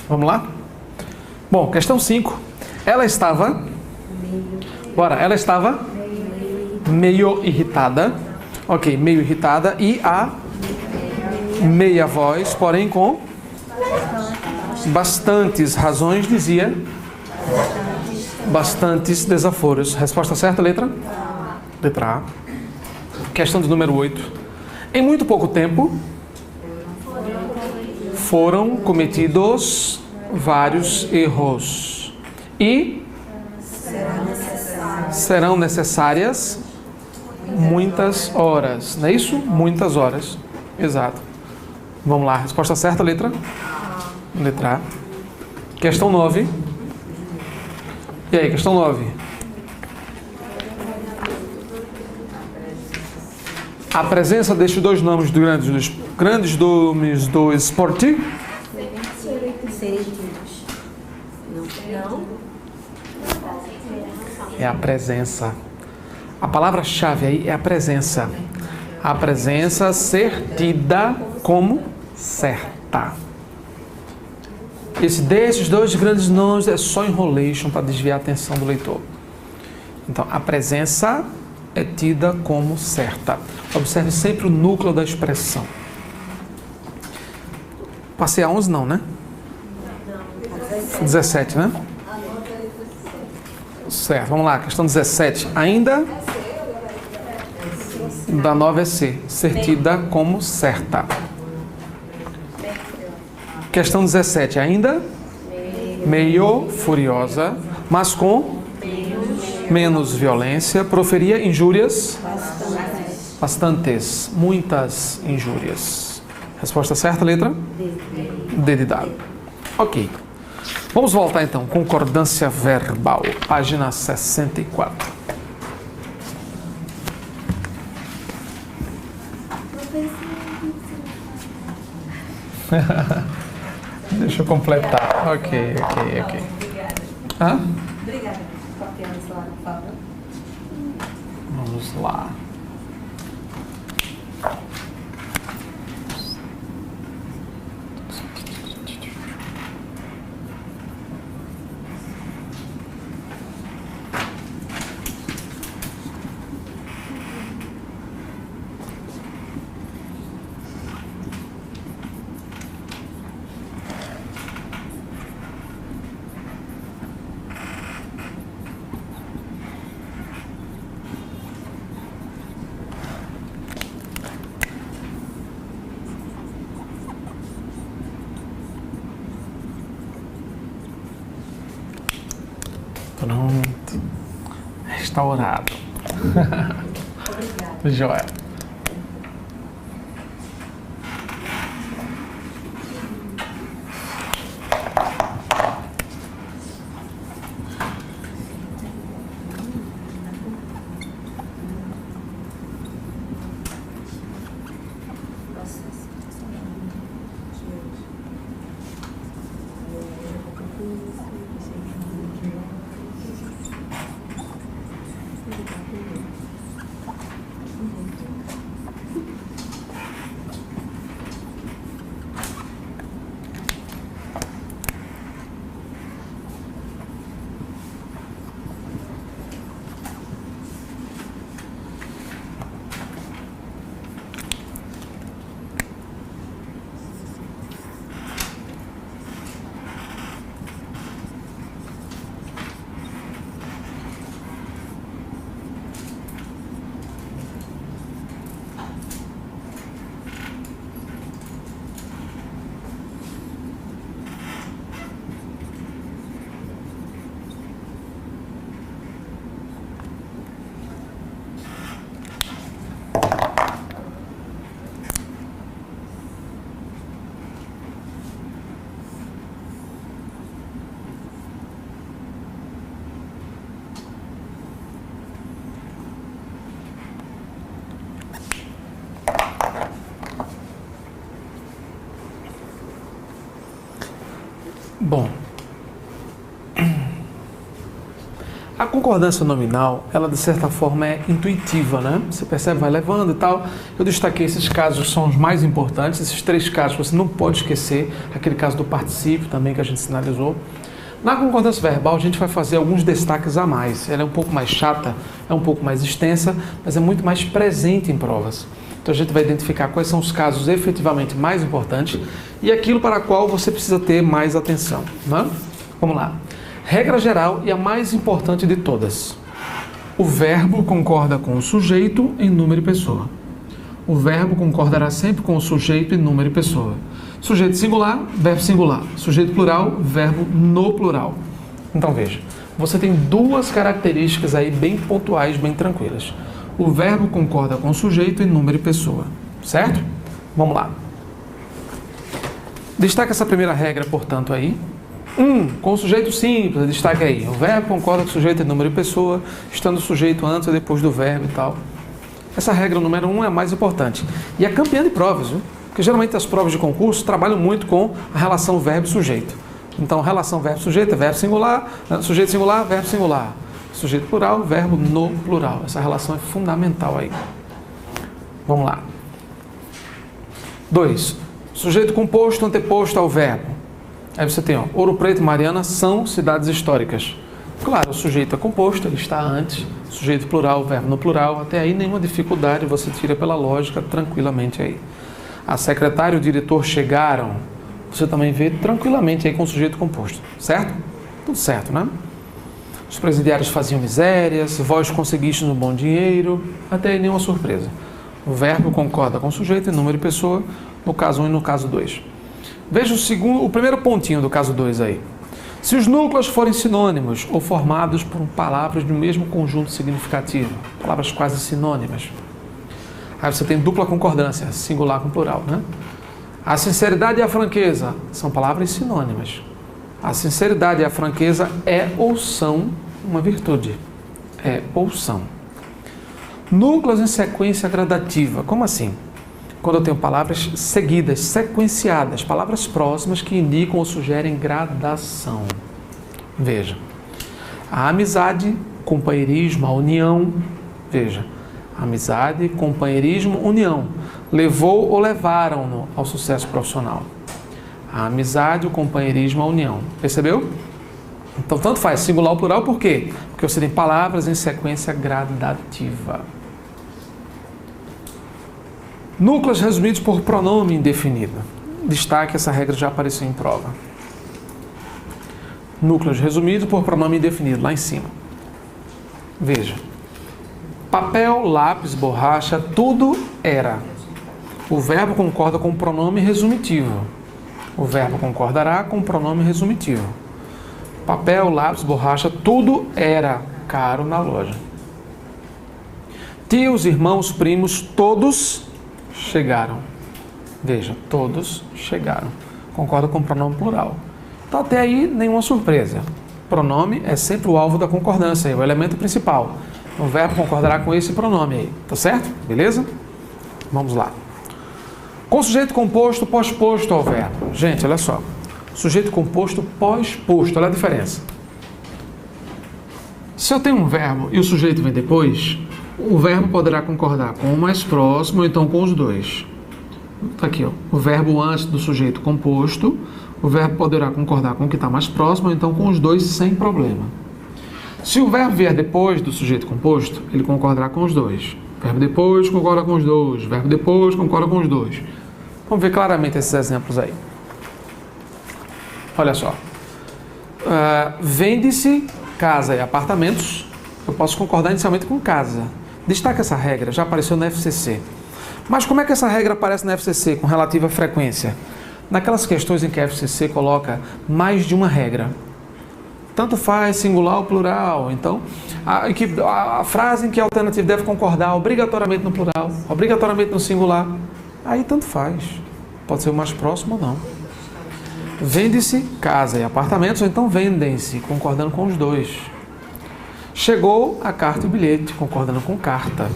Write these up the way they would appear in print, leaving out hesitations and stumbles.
Vamos lá? Bom, questão 5. Ela estava... Bora, ela estava meio irritada. Ok, meio irritada. E a meia voz, porém com bastantes razões, dizia bastantes desaforos. Resposta certa, letra? Letra A. Questão de número 8. Em muito pouco tempo, foram cometidos vários erros e serão necessárias muitas horas. Não é isso? Muitas horas. Exato. Vamos lá. Resposta certa, letra? Letra A. Questão 9. E aí, questão 9. A presença destes dois nomes grandes nomes do esporte é a presença. A palavra-chave aí é a presença. A presença ser tida como certa. Desses dois grandes nomes é só enrolation para desviar a atenção do leitor. Então, a presença é tida como certa. Observe sempre o núcleo da expressão. Passei a 11 não, né? 17, né? Certo, vamos lá. Questão 17. Ainda da 9 é C. Ser tida como certa. Questão 17. Ainda meio furiosa, mas com menos violência, proferia injúrias bastantes, muitas injúrias. Resposta certa, letra? D de dado. Ok. Vamos voltar então. Concordância verbal, página 64. Deixa eu completar. Ok. Hã? Obrigada. Vamos lá. Pronto. Restaurado. Obrigada. Joia. Bom, a concordância nominal, ela de certa forma é intuitiva, né? Você percebe, vai levando e tal. Eu destaquei esses casos, são os mais importantes, esses 3 casos você não pode esquecer, aquele caso do particípio também que a gente sinalizou. Na concordância verbal a gente vai fazer alguns destaques a mais. Ela é um pouco mais chata, é um pouco mais extensa, mas é muito mais presente em provas. Então a gente vai identificar quais são os casos efetivamente mais importantes e aquilo para o qual você precisa ter mais atenção, né? Vamos lá. Regra geral e a mais importante de todas. O verbo concorda com o sujeito em número e pessoa. O verbo concordará sempre com o sujeito em número e pessoa. Sujeito singular, verbo singular. Sujeito plural, verbo no plural. Então veja, você tem 2 características aí bem pontuais, bem tranquilas. O verbo concorda com o sujeito em número e pessoa. Certo? Vamos lá. Destaca essa primeira regra, portanto, aí. Com o sujeito simples, destaque aí. O verbo concorda com o sujeito em número e pessoa, estando o sujeito antes ou depois do verbo e tal. Essa regra número 1 é a mais importante. E é campeã de provas, viu? Porque geralmente as provas de concurso trabalham muito com a relação verbo-sujeito. Então, relação verbo-sujeito é verbo singular, sujeito singular, verbo singular. Sujeito plural, verbo no plural. Essa relação é fundamental aí. Vamos lá. 2. Sujeito composto anteposto ao verbo. Aí você tem, ó, Ouro Preto e Mariana são cidades históricas. Claro, o sujeito é composto, ele está antes. Sujeito plural, verbo no plural. Até aí nenhuma dificuldade, você tira pela lógica tranquilamente aí. A secretária e o diretor chegaram. Você também vê tranquilamente aí com o sujeito composto. Certo? Tudo certo, né? Os presidiários faziam misérias, vós conseguiste no bom dinheiro. Até aí nenhuma surpresa. O verbo concorda com o sujeito em número e pessoa, no caso 1 e no caso 2. Veja o primeiro pontinho do caso 2 aí. Se os núcleos forem sinônimos ou formados por palavras do mesmo conjunto significativo, palavras quase sinônimas, aí você tem dupla concordância, singular com plural, né? A sinceridade e a franqueza são palavras sinônimas. A sinceridade e a franqueza é ou são uma virtude. É ou são. Núcleos em sequência gradativa, como assim? Quando eu tenho palavras seguidas, sequenciadas, palavras próximas que indicam ou sugerem gradação. Veja, a amizade, companheirismo, a união. Veja, amizade, companheirismo, união. Levou ou levaram-no ao sucesso profissional. A amizade, o companheirismo, a união. Percebeu? Então, tanto faz singular ou plural, por quê? Porque você tem palavras em sequência gradativa. Núcleos resumidos por pronome indefinido. Destaque, essa regra já apareceu em prova. Núcleos resumidos por pronome indefinido, lá em cima. Veja. Papel, lápis, borracha, tudo era. O verbo concorda com o pronome resumitivo. O verbo concordará com o pronome resumitivo. Papel, lápis, borracha, tudo era caro na loja. Tios, irmãos, primos, todos chegaram. Veja, todos chegaram. Concorda com o pronome plural. Então, até aí, nenhuma surpresa. Pronome é sempre o alvo da concordância, é o elemento principal. O verbo concordará com esse pronome aí. Tá certo? Beleza? Vamos lá. Com sujeito composto pós-posto ao verbo. Gente, olha só. Sujeito composto pós-posto. Olha a diferença. Se eu tenho um verbo e o sujeito vem depois, o verbo poderá concordar com o mais próximo ou então com os dois. Está aqui, ó. O verbo antes do sujeito composto, o verbo poderá concordar com o que está mais próximo ou então com os dois sem problema. Se o verbo vier depois do sujeito composto, ele concordará com os dois. Verbo depois concorda com os dois. Verbo depois concorda com os dois. Vamos ver claramente esses exemplos aí. Olha só. Vende-se casa e apartamentos. Eu posso concordar inicialmente com casa. Destaca essa regra, já apareceu na FCC. Mas como é que essa regra aparece na FCC com relativa frequência? Naquelas questões em que a FCC coloca mais de uma regra. Tanto faz singular ou plural. Então, a frase em que a alternativa deve concordar obrigatoriamente no plural, obrigatoriamente no singular, aí tanto faz. Pode ser o mais próximo ou não. Vende-se casa e apartamentos, ou então vendem-se, concordando com os dois. Chegou a carta e o bilhete, concordando com carta.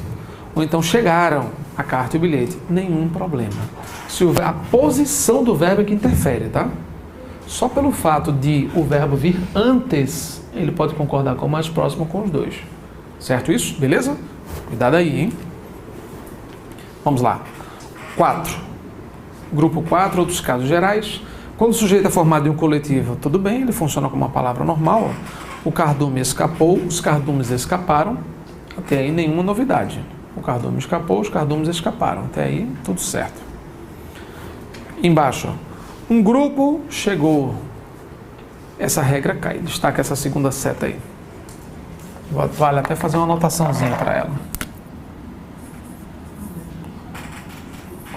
Ou então chegaram a carta e o bilhete, nenhum problema. Se a posição do verbo é que interfere, tá? Só pelo fato de o verbo vir antes ele pode concordar com o mais próximo com os dois. Certo isso? Beleza? Cuidado aí, hein? Vamos lá. 4. Grupo 4, outros casos gerais. Quando o sujeito é formado em um coletivo, tudo bem, ele funciona como uma palavra normal. O cardume escapou, os cardumes escaparam. Até aí nenhuma novidade. O cardume escapou, os cardumes escaparam. Até aí tudo certo. Embaixo. Um grupo chegou. Essa regra cai. Destaca essa segunda seta aí. Vale até fazer uma anotaçãozinha para ela.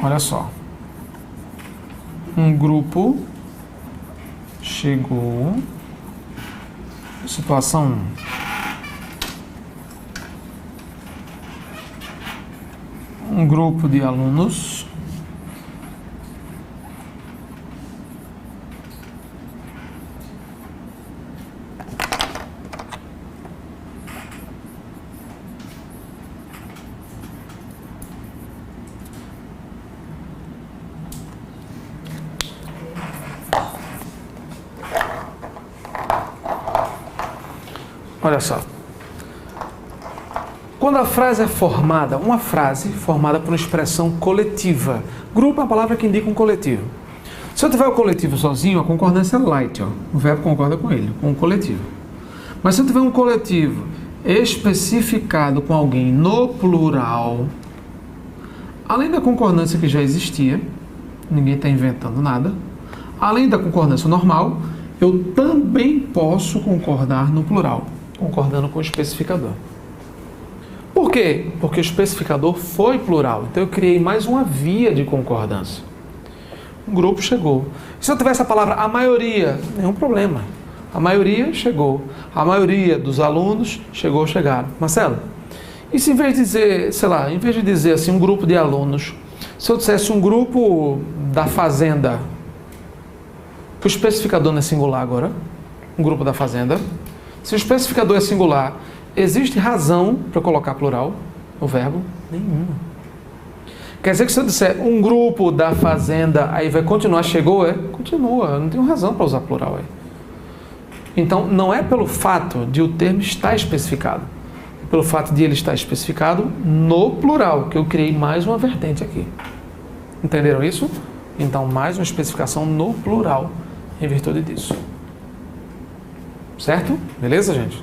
Olha só. Um grupo chegou. Situação 1. Um grupo de alunos olha só. Quando a frase é formada, uma frase formada por uma expressão coletiva. Grupo é uma palavra que indica um coletivo. Se eu tiver o coletivo sozinho, a concordância é light, ó. O verbo concorda com ele, com o coletivo. Mas se eu tiver um coletivo especificado com alguém no plural, além da concordância que já existia, ninguém está inventando nada, além da concordância normal, eu também posso concordar no plural, concordando com o especificador. Por quê? Porque o especificador foi plural. Então eu criei mais uma via de concordância. Um grupo chegou. Se eu tivesse a palavra a maioria, nenhum problema. A maioria chegou. A maioria dos alunos chegou, chegaram. Marcelo, e se em vez de dizer, sei lá, em vez de dizer assim um grupo de alunos, se eu dissesse um grupo da fazenda, que o especificador não é singular agora, um grupo da fazenda, se o especificador é singular, existe razão para colocar plural no verbo? Nenhuma. Quer dizer que se eu disser um grupo da fazenda, aí vai continuar, chegou? Continua, eu não tenho razão para usar plural aí. Então, não é pelo fato de o termo estar especificado, é pelo fato de ele estar especificado no plural, que eu criei mais uma vertente aqui. Entenderam isso? Então, mais uma especificação no plural, em virtude disso. Certo? Beleza, gente?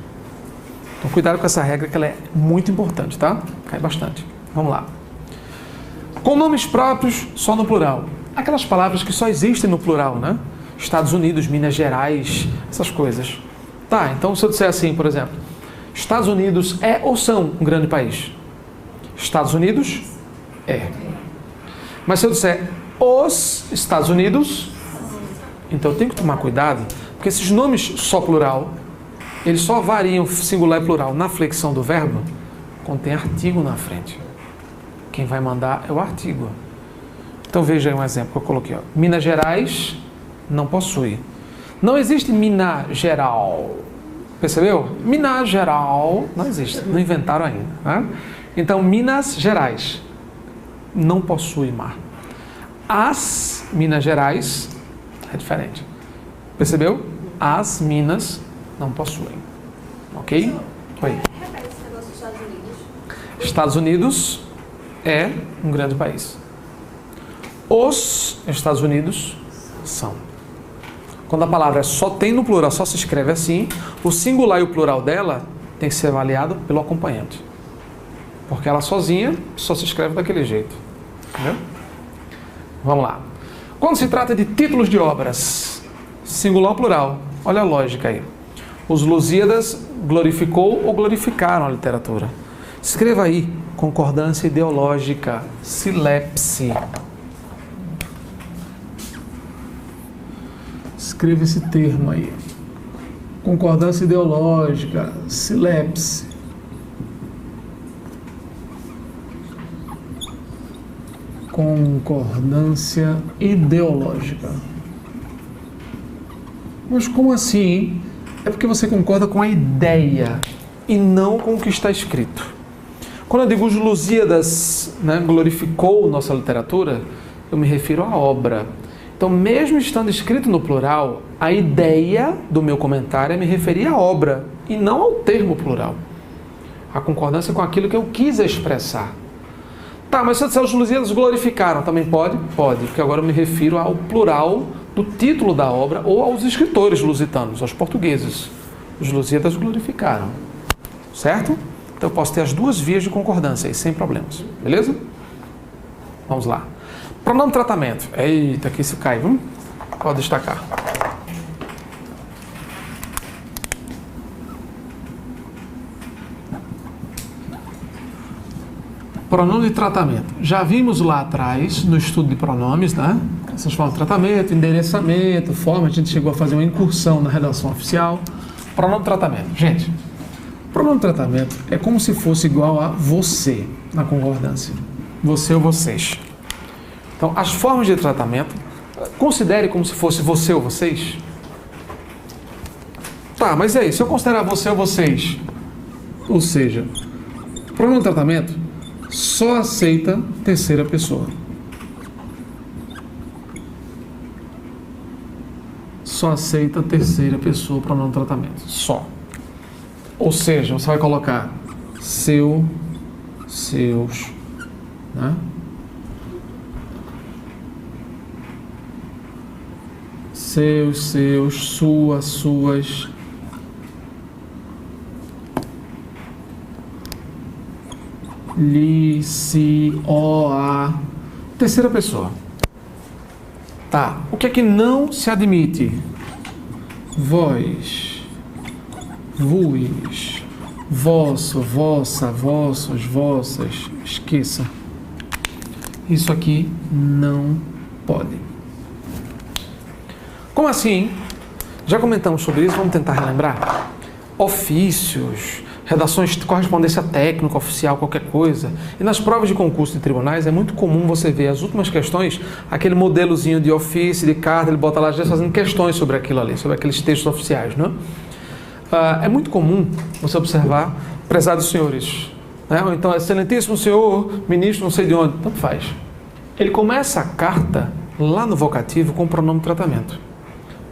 Então, cuidado com essa regra, que ela é muito importante, tá? Cai bastante. Vamos lá. Com nomes próprios, só no plural. Aquelas palavras que só existem no plural, né? Estados Unidos, Minas Gerais, essas coisas. Tá, então se eu disser assim, por exemplo, Estados Unidos é ou são um grande país? Estados Unidos é. Mas se eu disser os Estados Unidos, então eu tenho que tomar cuidado, porque esses nomes só plural, eles só variam singular e plural na flexão do verbo quando tem artigo na frente. Quem vai mandar é o artigo. Então veja aí um exemplo que eu coloquei. Ó. Minas Gerais não possui. Não existe Minas Geral. Percebeu? Minas Geral não existe. Não inventaram ainda. Né? Então Minas Gerais não possui mar. As Minas Gerais é diferente. Percebeu? As Minas não possuem. Ok? Oi. Estados Unidos é um grande país. Os Estados Unidos são. Quando a palavra só tem no plural, só se escreve assim, o singular e o plural dela tem que ser avaliado pelo acompanhante. Porque ela sozinha só se escreve daquele jeito. Entendeu? Vamos lá. Quando se trata de títulos de obras, singular ou plural, olha a lógica aí. Os Lusíadas glorificou ou glorificaram a literatura. Escreva aí, concordância ideológica, silepse. Escreva esse termo aí. Concordância ideológica, silepse. Concordância ideológica. Mas como assim? É porque você concorda com a ideia e não com o que está escrito. Quando eu digo os Lusíadas, né, glorificou nossa literatura, eu me refiro à obra. Então, Então, mesmo estando escrito no plural, a ideia do meu comentário é me referir à obra e não ao termo plural. A concordância com aquilo que eu quis expressar. Tá, mas se eu disser os Lusíadas glorificaram, também pode? Pode, porque agora eu me refiro ao plural do título da obra ou aos escritores lusitanos, aos portugueses. Os Lusíadas glorificaram. Certo? Então eu posso ter as duas vias de concordância aí, sem problemas. Beleza? Vamos lá. Pronome de tratamento. Eita, aqui isso cai. Pode destacar. Pronome de tratamento. Já vimos lá atrás, no estudo de pronomes, né? Essas formas de tratamento, endereçamento, forma, a gente chegou a fazer uma incursão na redação oficial. Pronome de tratamento. Gente, pronome de tratamento é como se fosse igual a você, na concordância. Você ou vocês. Então, as formas de tratamento, considere como se fosse você ou vocês. Tá, mas e aí, se eu considerar você ou vocês, ou seja, pronome de tratamento só aceita terceira pessoa. Só aceita terceira pessoa para pronome de tratamento. Só. Ou seja, você vai colocar seu, seus, né? Seus, seus, sua, suas. Li, si, o, a. Terceira pessoa. Tá. O que é que não se admite? Vós, vos, vosso, vossa, vossos, vossas. Esqueça. Isso aqui não pode. Como assim? Já comentamos sobre isso, vamos tentar relembrar. Ofícios, redações de correspondência técnica, oficial, qualquer coisa. E nas provas de concurso de tribunais é muito comum você ver as últimas questões, aquele modelozinho de ofício, de carta, ele bota lá já fazendo questões sobre aquilo ali, sobre aqueles textos oficiais, não é? É muito comum você observar, prezados senhores, né? Ou então, excelentíssimo senhor, ministro, não sei de onde, tanto faz. Ele começa a carta lá no vocativo com o pronome de tratamento.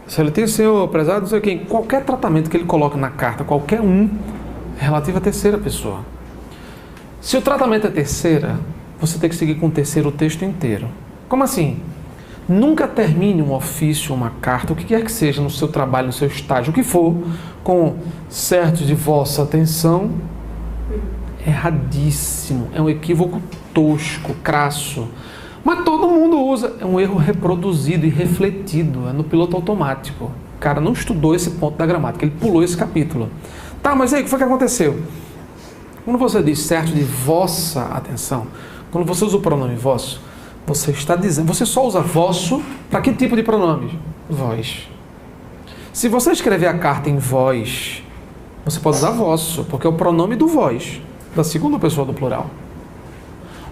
Excelentíssimo senhor, prezado, não sei quem, qualquer tratamento que ele coloca na carta, qualquer um, é relativo à terceira pessoa. Se o tratamento é terceira, você tem que seguir com o terceiro o texto inteiro. Como assim? Nunca termine um ofício, uma carta, o que quer que seja no seu trabalho, no seu estágio, o que for, com certo de vossa atenção. Erradíssimo. É um equívoco tosco, crasso. Mas todo mundo usa. É um erro reproduzido e refletido. É no piloto automático. O cara não estudou esse ponto da gramática, ele pulou esse capítulo. Tá, mas aí, o que foi que aconteceu? Quando você diz certo de vossa atenção, quando você usa o pronome vosso, você está dizendo, você só usa vosso para que tipo de pronome? Vós. Se você escrever a carta em vós, você pode usar vosso, porque é o pronome do vós, da segunda pessoa do plural.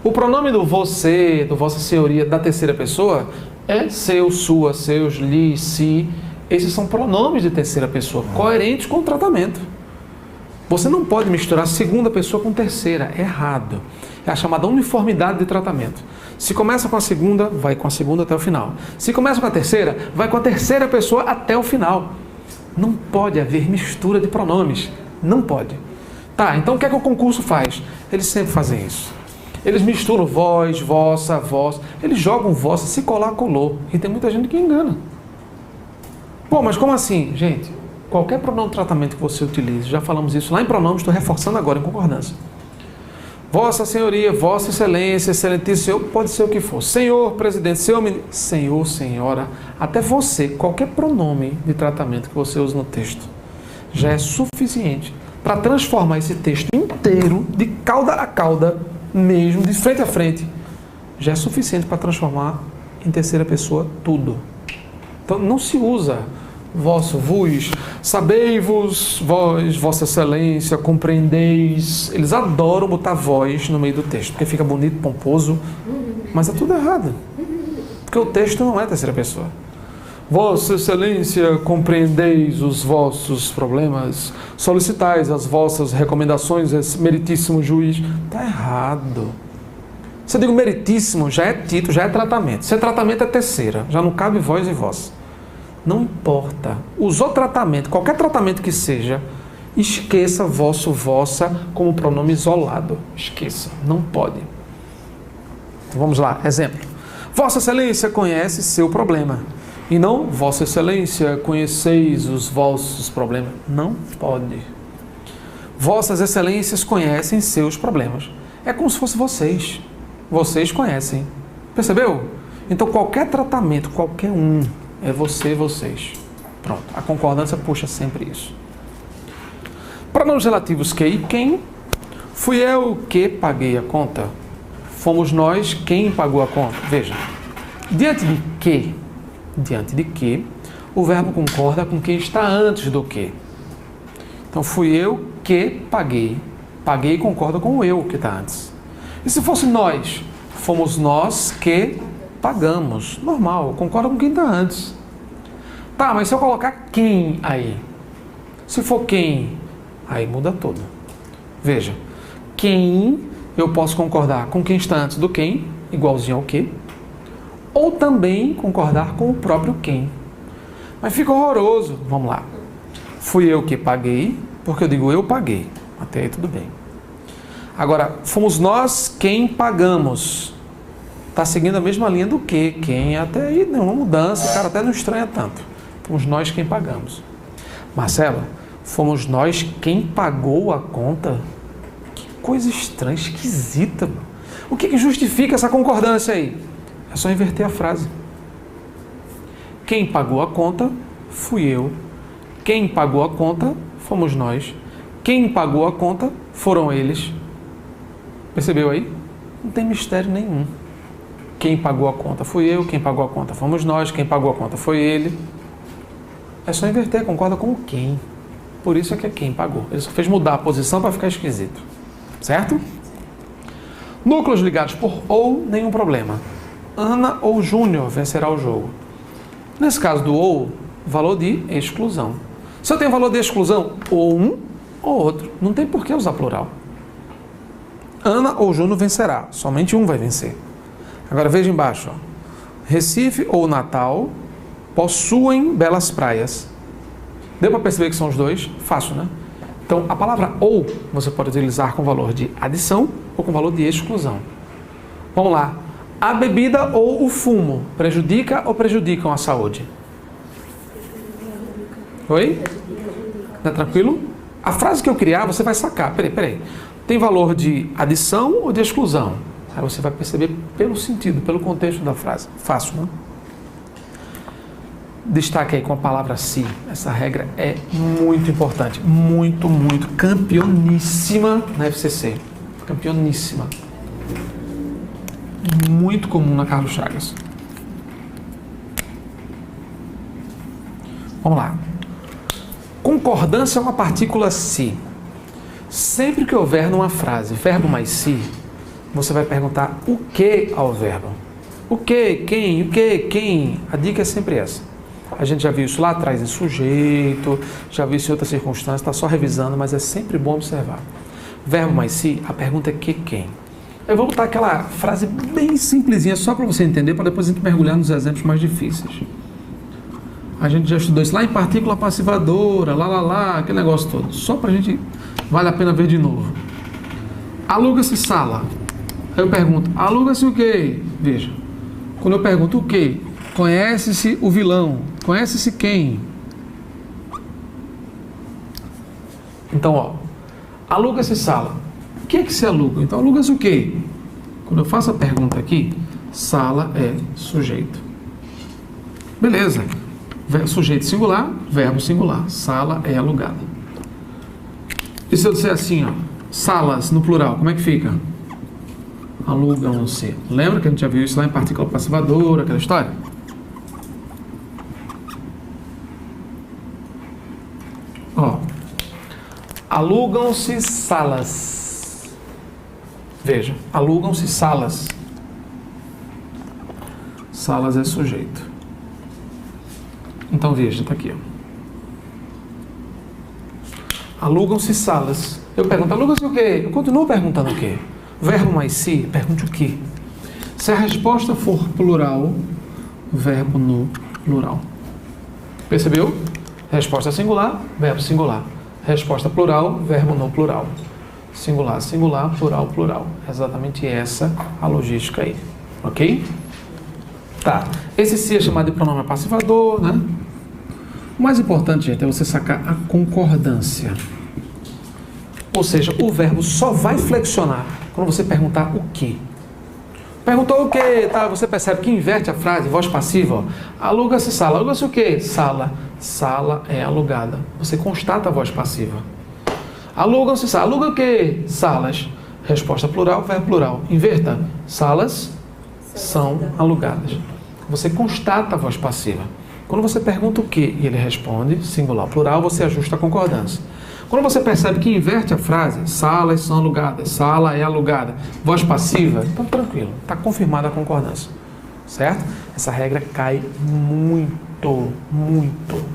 O pronome do você, do vossa senhoria, da terceira pessoa, é seu, sua, seus, li, si. Esses são pronomes de terceira pessoa, coerentes com o tratamento. Você não pode misturar segunda pessoa com terceira, é errado. É a chamada uniformidade de tratamento. Se começa com a segunda, vai com a segunda até o final. Se começa com a terceira, vai com a terceira pessoa até o final. Não pode haver mistura de pronomes. Não pode. Tá, então o que é que o concurso faz? Eles sempre fazem isso. Eles misturam vós, vossa, vós. Eles jogam vossa, se colar, colou. E tem muita gente que engana. Pô, mas como assim? Gente, qualquer pronome de tratamento que você utilize, já falamos isso lá em pronomes, estou reforçando agora em concordância. Vossa Senhoria, Vossa Excelência, Excelentíssimo Senhor, pode ser o que for. Senhor, Presidente, Senhor, Senhora, até você, qualquer pronome de tratamento que você use no texto, já é suficiente para transformar esse texto inteiro, de cauda a cauda, mesmo, de frente a frente, já é suficiente para transformar em terceira pessoa tudo. Então não se usa vosso, vos, sabei-vos, vós, vossa excelência, compreendeis. Eles adoram botar voz no meio do texto, porque fica bonito, pomposo, mas é tudo errado, porque o texto não é terceira pessoa. Vossa excelência, compreendeis os vossos problemas, solicitais as vossas recomendações, esse meritíssimo juiz. Está errado. Se eu digo meritíssimo, já é título, já é tratamento. Se é tratamento, é terceira. Já não cabe vós e vós. Não importa. Usou tratamento, qualquer tratamento que seja, esqueça vosso, vossa como pronome isolado. Esqueça. Não pode. Vamos lá. Exemplo. Vossa Excelência conhece seu problema. E não, Vossa Excelência, conheceis os vossos problemas. Não pode. Vossas Excelências conhecem seus problemas. É como se fosse vocês. Vocês conhecem. Percebeu? Então, qualquer tratamento, qualquer um, é você, vocês. Pronto. A concordância puxa sempre isso. Pronomes relativos que e quem. Fui eu que paguei a conta. Fomos nós quem pagou a conta. Veja. Diante de que, o verbo concorda com quem está antes do que. Então, fui eu que paguei. Paguei concorda com o eu que está antes. E se fosse nós? Fomos nós que pagamos. Normal, concorda com quem está antes. Tá, mas se eu colocar quem aí? Se for quem, aí muda tudo. Veja, quem eu posso concordar com quem está antes do quem, igualzinho ao que, ou também concordar com o próprio quem. Mas fica horroroso. Vamos lá. Fui eu que paguei, porque eu digo eu paguei. Até aí tudo bem. Agora, fomos nós quem pagamos. Está seguindo a mesma linha do que, quem. Até aí nenhuma mudança, o cara até não estranha tanto. Fomos nós quem pagamos. Marcela, fomos nós quem pagou a conta? Que coisa estranha, esquisita. Mano. O que justifica essa concordância aí? É só inverter a frase. Quem pagou a conta, fui eu. Quem pagou a conta, fomos nós. Quem pagou a conta, foram eles. Percebeu aí? Não tem mistério nenhum. Quem pagou a conta fui eu, quem pagou a conta fomos nós, quem pagou a conta foi ele. É só inverter, concorda com o quem. Por isso é que é quem pagou. Ele só fez mudar a posição para ficar esquisito. Certo? Núcleos ligados por ou, nenhum problema. Ana ou Júnior vencerá o jogo. Nesse caso do ou, valor de exclusão. Se eu tenho valor de exclusão, ou um ou outro. Não tem por que usar plural. Ana ou Júnior vencerá. Somente um vai vencer. Agora veja embaixo. Ó. Recife ou Natal possuem belas praias. Deu para perceber que são os dois? Fácil, né? Então, a palavra ou você pode utilizar com valor de adição ou com valor de exclusão. Vamos lá. A bebida ou o fumo prejudica ou prejudicam a saúde? Oi? Não é tranquilo? A frase que eu criar, você vai sacar. Peraí. Tem valor de adição ou de exclusão? Aí você vai perceber pelo sentido, pelo contexto da frase. Fácil, não? Destaque aí com a palavra se. Essa regra é muito importante. Muito, muito. Campeoníssima na FCC. Campeoníssima. Muito comum na Carlos Chagas. Vamos lá. Concordância é uma partícula se. Sempre que houver numa frase verbo mais se, você vai perguntar o que ao verbo. O que, quem, o que, quem. A dica é sempre essa. A gente já viu isso lá atrás em sujeito, já viu isso em outras circunstâncias, está só revisando, mas é sempre bom observar. Verbo mais se, a pergunta é que, quem. Eu vou botar aquela frase bem simplesinha, só para você entender, para depois a gente mergulhar nos exemplos mais difíceis. A gente já estudou isso lá em partícula passivadora, aquele negócio todo. Só para a gente, vale a pena ver de novo. Aluga-se sala. Aí eu pergunto, aluga-se o quê? Veja, quando eu pergunto o quê? Conhece-se o vilão? Conhece-se quem? Então, ó, aluga-se sala. O que é que se aluga? Então, aluga-se o quê? Quando eu faço a pergunta aqui, sala é sujeito. Beleza. Sujeito singular, verbo singular. Sala é alugada. E se eu disser assim, ó, salas no plural, como é que fica? Alugam-se. Lembra que a gente já viu isso lá em partícula passivadora, aquela história? Ó, alugam-se salas. Veja, alugam-se salas. Salas é sujeito. Então veja, está aqui. Alugam-se salas. Eu pergunto, alugam-se o quê? Eu continuo perguntando o quê? Verbo mais se, pergunte o quê? Se a resposta for plural, verbo no plural. Percebeu? Resposta singular, verbo singular. Resposta plural, verbo no plural. Singular, singular, plural, plural. Exatamente essa a logística aí. Ok? Tá. Esse se é chamado de pronome passivador, né? O mais importante, gente, é você sacar a concordância. Ou seja, o verbo só vai flexionar quando você perguntar o quê. Perguntou o quê? Tá, você percebe que inverte a frase, voz passiva. Ó. Aluga-se sala. Aluga-se o quê? Sala. Sala é alugada. Você constata a voz passiva. Alugam-se sala. Aluga o quê? Salas. Resposta plural, verbo plural. Inverta. Salas são alugadas. Você constata a voz passiva. Quando você pergunta o quê e ele responde, singular, plural, você ajusta a concordância. Quando você percebe que inverte a frase, salas são alugadas, sala é alugada, voz passiva, então tranquilo, está confirmada a concordância, certo? Essa regra cai muito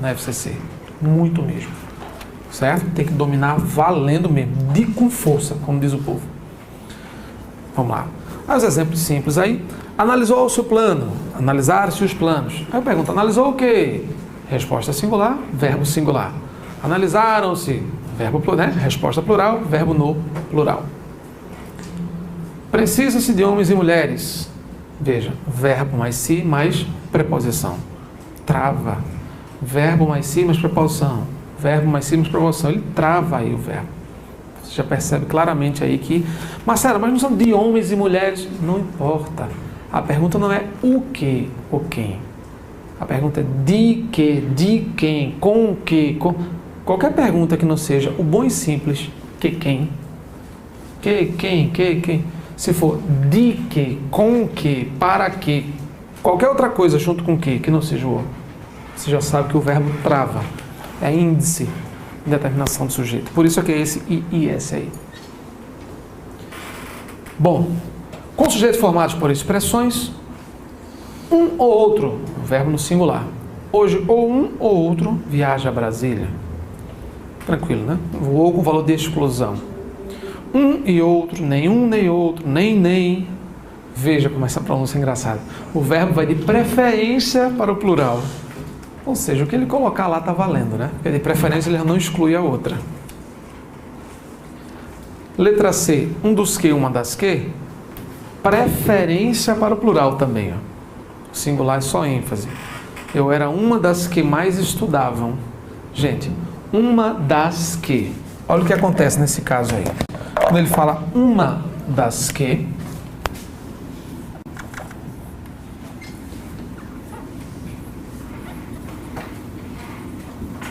na FCC, muito mesmo, certo? Tem que dominar valendo mesmo, com força, como diz o povo. Vamos lá. Os exemplos simples aí. Analisou-se o plano, analisaram-se os planos. Aí eu pergunto, analisou o quê? Resposta singular, verbo singular. Analisaram-se, verbo plural, né? Resposta plural, verbo no plural. Precisa-se de homens e mulheres. Veja, verbo mais se mais preposição. Trava. Verbo mais se mais preposição. Verbo mais se mais preposição. Ele trava aí o verbo. Você já percebe claramente aí que... Marcelo, mas não são de homens e mulheres? Não importa. A pergunta não é o que ou quem. A pergunta é de que, de quem, com o que, com... Qualquer pergunta que não seja o bom e simples, que quem, que quem, que quem. Se for de que, com que, para que, qualquer outra coisa junto com que não seja o, você já sabe que o verbo trava. É índice de determinação do sujeito. Por isso é que é esse IS aí. Bom, com sujeitos formados por expressões, um ou outro, verbo no singular. Hoje, ou um ou outro viaja a Brasília. Tranquilo, né? Voou com valor de exclusão. Um e outro, nenhum nem outro, nem. Veja como essa pronúncia é engraçada. O verbo vai de preferência para o plural. Ou seja, o que ele colocar lá está valendo, né? Porque de preferência ele não exclui a outra. Letra C, um dos que, uma das que. Preferência para o plural também. Ó. O singular é só ênfase. Eu era uma das que mais estudavam. Gente, uma das que. Olha o que acontece nesse caso aí. Quando ele fala uma das que,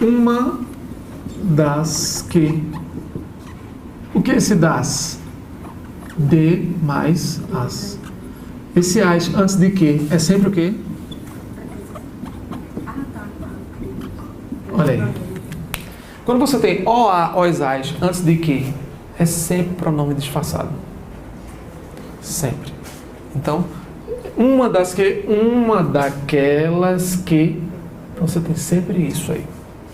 uma das que. O que é esse das? De mais as. Esse as antes de que é sempre o quê? Olha aí. Quando você tem o, a, os, as antes de que, é sempre pronome disfarçado. Sempre. Então, uma das que, uma daquelas que. Então você tem sempre isso aí.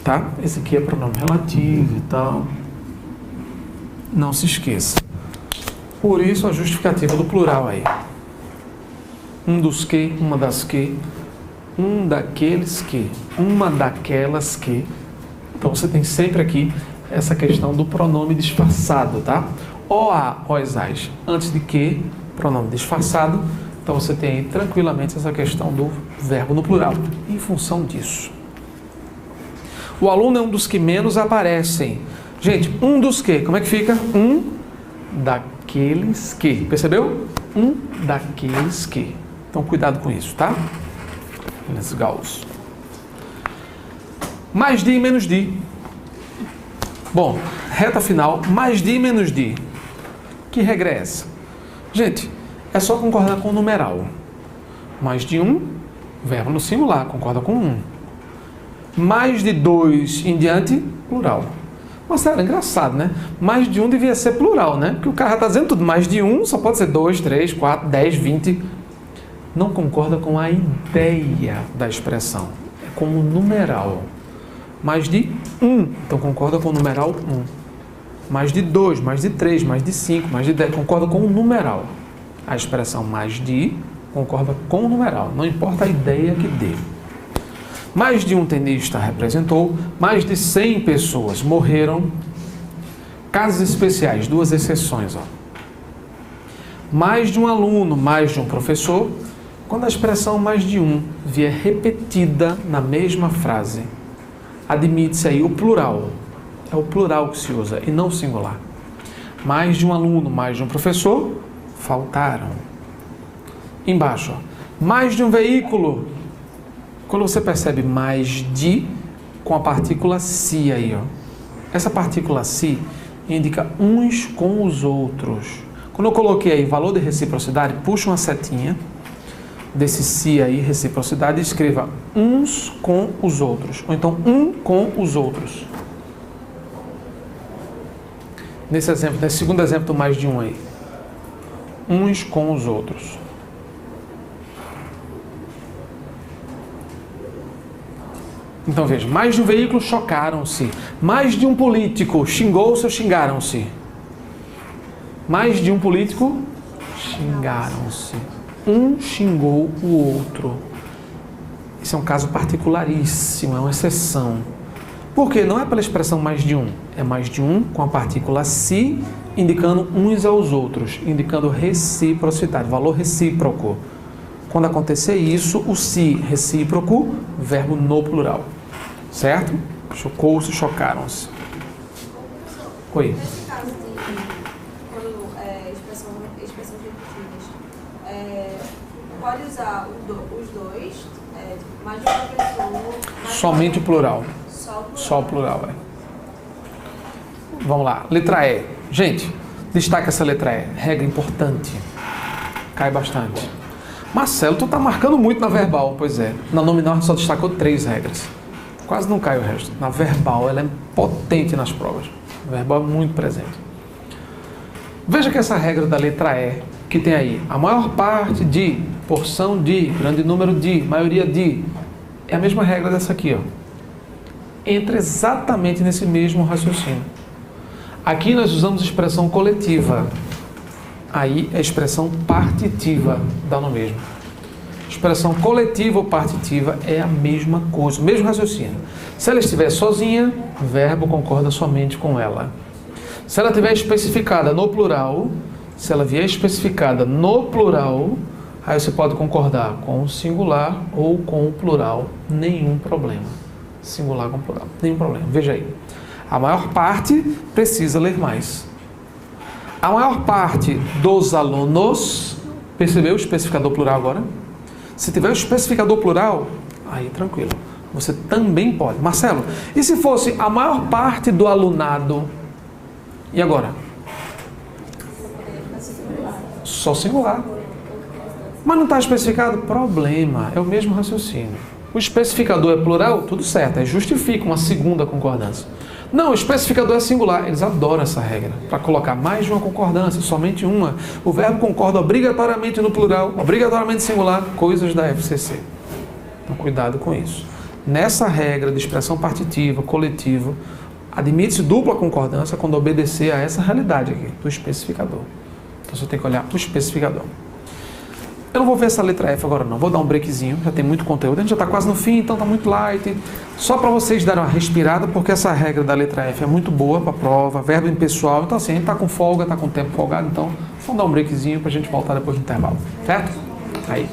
Tá? Esse aqui é pronome relativo e tal. Não se esqueça. Por isso a justificativa do plural aí. Um dos que, uma das que, um daqueles que, uma daquelas que. Então você tem sempre aqui essa questão do pronome disfarçado, tá? O, a, os, as. Antes de que, pronome disfarçado. Então você tem aí tranquilamente essa questão do verbo no plural. Em função disso. O aluno é um dos que menos aparecem. Gente, um dos que, como é que fica? Um daqueles que. Percebeu? Um daqueles que. Então, cuidado com isso, tá? Let's go. Mais de e menos de. Bom, reta final, mais de e menos de. Que regra é essa? Gente, é só concordar com o numeral. Mais de um, verbo no singular, concorda com um. Mais de dois em diante, plural. Mas era engraçado, né? Mais de um devia ser plural, né? Porque o cara já está dizendo tudo. Mais de um só pode ser 2, 3, 4, 10, 20. Não concorda com a ideia da expressão. É como numeral. Mais de um, então concorda com o numeral 1. Mais de 2, mais de 3, mais de 5, mais de 10, concorda com o numeral. A expressão mais de concorda com o numeral, não importa a ideia que dê. Mais de um tenista representou, mais de 100 pessoas morreram. Casos especiais, 2 exceções. Mais de um aluno, mais de um professor, quando a expressão mais de um vier repetida na mesma frase, admite-se aí o plural. É o plural que se usa e não o singular. Mais de um aluno, mais de um professor, faltaram. Embaixo, mais de um veículo. Quando você percebe mais de, com a partícula se aí, essa partícula se indica uns com os outros. Quando eu coloquei aí valor de reciprocidade, puxa uma setinha desse se aí, reciprocidade, e escreva uns com os outros. Ou então um com os outros. Nesse exemplo, nesse segundo exemplo do mais de um aí. Uns com os outros. Então veja, mais de um veículo chocaram-se. Mais de um político xingou-se ou xingaram-se. Mais de um político xingaram-se. Um xingou o outro. Isso é um caso particularíssimo, é uma exceção. Por quê? Não é pela expressão mais de um. É mais de um com a partícula se, indicando uns aos outros, indicando reciprocidade, valor recíproco. Quando acontecer isso, o se recíproco, verbo no plural. Certo? Chocou-se, chocaram-se. Oi. Nesse caso de quando expressões repetidas, pode usar os dois, mais de uma pessoa. Somente o plural. Só o plural. Vamos lá. Letra E. Gente, destaca essa letra E. Regra importante. Cai bastante. Marcelo, tu tá marcando muito na verbal. Pois é. Na nominal a gente só destacou 3 regras. Quase não cai o resto. Na verbal, ela é potente nas provas. A verbal é muito presente. Veja que essa regra da letra E, que tem aí a maior parte de, porção de, grande número de, maioria de, é a mesma regra dessa aqui, ó. Entra exatamente nesse mesmo raciocínio. Aqui nós usamos expressão coletiva. Aí é expressão partitiva, dá no mesmo. Expressão coletiva ou partitiva é a mesma coisa, o mesmo raciocínio. Se ela estiver sozinha, o verbo concorda somente com ela. Se ela estiver especificada no plural, se ela vier especificada no plural, aí você pode concordar com o singular ou com o plural, nenhum problema. Singular com plural, nenhum problema. Veja aí. A maior parte precisa ler mais. A maior parte dos alunos, percebeu o especificador plural agora? Se tiver o especificador plural, aí tranquilo. Você também pode. Marcelo, e se fosse a maior parte do alunado? E agora? Só singular. Mas não está especificado? Problema. É o mesmo raciocínio. O especificador é plural? Tudo certo. Aí justifica uma segunda concordância. Não, o especificador é singular. Eles adoram essa regra. Para colocar mais de uma concordância, somente uma. O verbo concorda obrigatoriamente no plural, obrigatoriamente singular, coisas da FCC. Então, cuidado com isso. Nessa regra de expressão partitiva, coletiva, admite-se dupla concordância quando obedecer a essa realidade aqui, do especificador. Então, você tem que olhar o especificador. Eu não vou ver essa letra F agora não, vou dar um breakzinho, já tem muito conteúdo, a gente já está quase no fim, então está muito light. Só para vocês darem uma respirada, porque essa regra da letra F é muito boa para a prova, verbo impessoal, então assim, a gente está com folga, está com tempo folgado, então vamos dar um breakzinho para a gente voltar depois do intervalo, certo? Aí.